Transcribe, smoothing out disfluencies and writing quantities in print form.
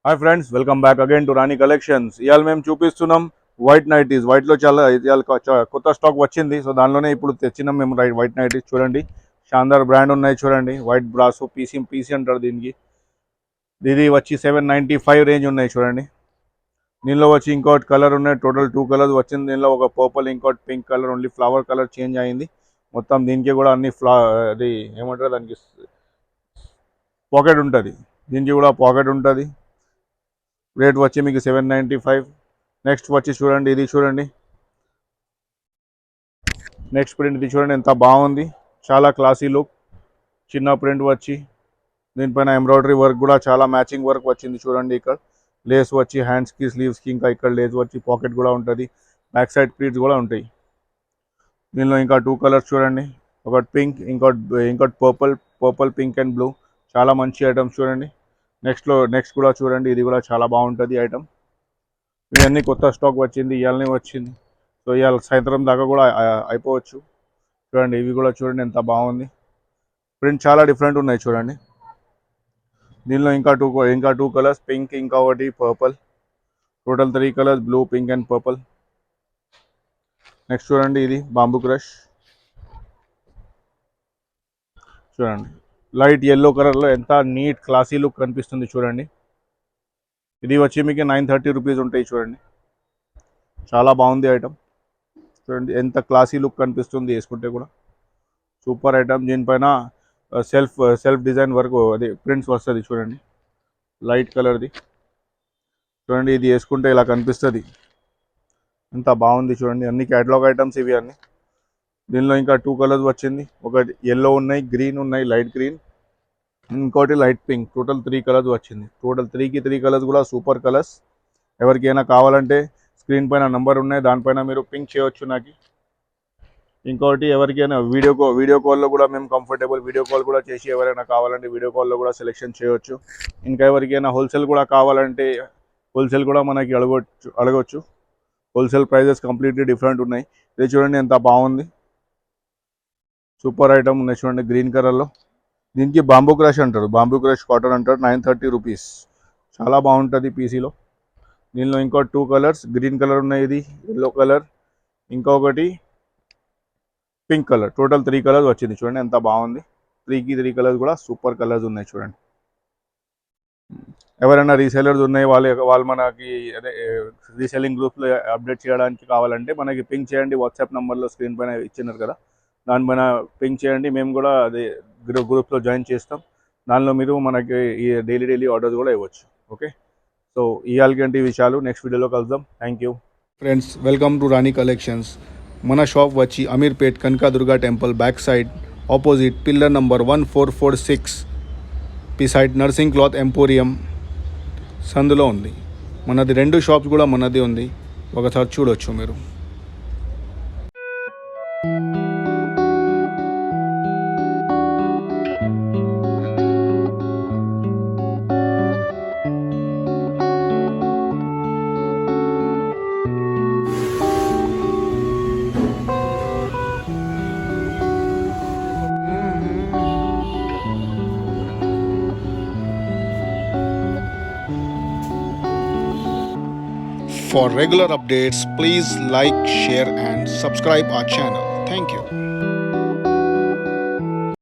Hi friends, welcome back again to Rani collections. ఇవాళ మేము చూపిస్తున్నాం వైట్ నైటీస్. వైట్లో చాలా ఇవాళ కొత్త స్టాక్ వచ్చింది. సో దానిలోనే ఇప్పుడు తెచ్చినాం మేము వైట్ నైటీస్. చూడండి, షాందార్ బ్రాండ్ ఉన్నాయి. చూడండి, వైట్ బ్రాసో పీసీ పీసీ అంటారు దీనికి. ఇది వచ్చి 795 రేంజ్ ఉన్నాయి. చూడండి, దీనిలో వచ్చి ఇంకోటి కలర్ ఉన్నాయి. టోటల్ 2 కలర్స్ వచ్చింది. దీనిలో ఒక పర్పుల్, ఇంకోటి pink colour. Only flower colour change అయింది. మొత్తం దీనికి కూడా అన్ని అది ఏమంటారు, దానికి పాకెట్ ఉంటుంది. దీనికి కూడా పాకెట్ ఉంటుంది. రేట్ వచ్చి మీకు 795. నెక్స్ట్ వచ్చి చూడండి, ఇది చూడండి, నెక్స్ట్ ప్రింట్ ఇది చూడండి, ఎంత బాగుంది. చాలా క్లాసీ లుక్. చిన్న ప్రింట్ వచ్చి దీనిపైన ఎంబ్రాయిడరీ వర్క్ కూడా చాలా మ్యాచింగ్ వర్క్ వచ్చింది. చూడండి, ఇక్కడ లేస్ వచ్చి హ్యాండ్స్కి, స్లీవ్స్కి, ఇంకా ఇక్కడ లేస్ వచ్చి పాకెట్ కూడా ఉంటుంది. బ్యాక్ సైడ్ ప్లీట్స్ కూడా ఉంటాయి. దీనిలో ఇంకా 2 కలర్స్ చూడండి, ఒకటి పింక్, ఇంకోటి పర్పుల్ పింక్ అండ్ బ్లూ. చాలా మంచి ఐటమ్స్ చూడండి. నెక్స్ట్ కూడా చూడండి, ఇది కూడా చాలా బాగుంటుంది ఐటమ్. ఇవన్నీ కొత్త స్టాక్ వచ్చింది, ఇవాళనే వచ్చింది. సో ఇవాళ సాయంత్రం దాకా కూడా అయిపోవచ్చు. చూడండి, ఇవి కూడా చూడండి ఎంత బాగుంది. ప్రింట్ చాలా డిఫరెంట్ ఉన్నాయి. చూడండి, దీనిలో ఇంకా టూ కలర్స్, పింక్, ఇంకా ఒకటి purple. Total 3 colours, blue, pink and purple. Next చూడండి, ఇది బాంబూ క్రష్. చూడండి, లైట్ ఎల్లో కలర్లో ఎంత నీట్ క్లాసీ లుక్ కనిపిస్తుంది. చూడండి, ఇది వచ్చి మీకు 930 రూపీస్ ఉంటాయి. చూడండి, చాలా బాగుంది ఐటమ్. చూడండి ఎంత క్లాసీ లుక్ కనిపిస్తుంది వేసుకుంటే కూడా. Super item. దీనిపైన సెల్ఫ్ డిజైన్ వర్క్, అది ప్రింట్స్ వస్తుంది. చూడండి, లైట్ కలర్ది. చూడండి, ఇది వేసుకుంటే ఇలా కనిపిస్తుంది. ఎంత బాగుంది చూడండి. అన్ని క్యాటలాగ్ ఐటమ్స్ ఇవి అన్ని. దీనిలో ఇంకా 2 కలర్స్ వచ్చింది. ఒకటి ఎల్లో ఉన్నాయి, గ్రీన్ ఉన్నాయి, లైట్ గ్రీన్, ఇంకోటి లైట్ పింక్. టోటల్ 3 కలర్స్ వచ్చింది. టోటల్ 3 కలర్స్ కూడా సూపర్ కలర్స్. ఎవరికైనా కావాలంటే స్క్రీన్ పైన నంబర్ ఉన్నాయి, దానిపైన మీరు పింక్ చేయవచ్చు నాకు. ఇంకోటి ఎవరికైనా వీడియో కాల్లో కూడా మేము కంఫర్టబుల్ వీడియో కాల్ కూడా చేసి ఎవరైనా కావాలంటే వీడియో కాల్లో కూడా సెలెక్షన్ చేయవచ్చు. ఇంకా ఎవరికైనా హోల్సేల్ కూడా కావాలంటే హోల్సేల్ కూడా మనకి అడగవచ్చు. హోల్సేల్ ప్రైజెస్ కంప్లీట్లీ డిఫరెంట్ ఉన్నాయి. ఇది చూడండి ఎంత బాగుంది. సూపర్ ఐటమ్ ఉన్నాయి. చూడండి, గ్రీన్ కలర్లో. దీనికి బాంబూ క్రష్ అంటారు, బాంబూ క్రష్ కాటన్ అంటారు. 930 రూపీస్. చాలా బాగుంటుంది పీసీలో. దీనిలో ఇంకో 2 కలర్స్, గ్రీన్ కలర్ ఉన్నాయి, ఇది ఎల్లో కలర్, ఇంకొకటి పింక్ కలర్. టోటల్ 3 కలర్స్ వచ్చింది. చూడండి ఎంత బాగుంది. 3 కలర్స్ కూడా సూపర్ కలర్స్ ఉన్నాయి. చూడండి, ఎవరైనా రీసెలర్స్ ఉన్నాయి, వాళ్ళు మనకి అదే రీసెల్లింగ్ గ్రూప్లో అప్డేట్ చేయడానికి కావాలంటే మనకి పింక్ చేయండి. వాట్సాప్ నెంబర్లో స్క్రీన్ పైన ఇచ్చినారు కదా, దానిపైన పింక్ చేయండి. మేము కూడా అదే గ్రూప్లో జాయిన్ చేస్తాం. దానిలో మీరు మనకి ఈ డైలీ ఆర్డర్స్ కూడా ఇవ్వచ్చు. ఓకే, సో ఇవాళకి విషయాలు నెక్స్ట్ వీడియోలో కలుద్దాం. Thank you friends. Welcome to Rani collections. మన షాప్ వచ్చి Ameerpet Kanakadurga temple back side opposite pillar number 1446 beside nursing cloth emporium సందులో ఉంది. మనది 2 షాప్స్ కూడా మనది ఉంది. ఒకసారి చూడొచ్చు మీరు. For regular updates, please like, share and subscribe our channel. Thank you.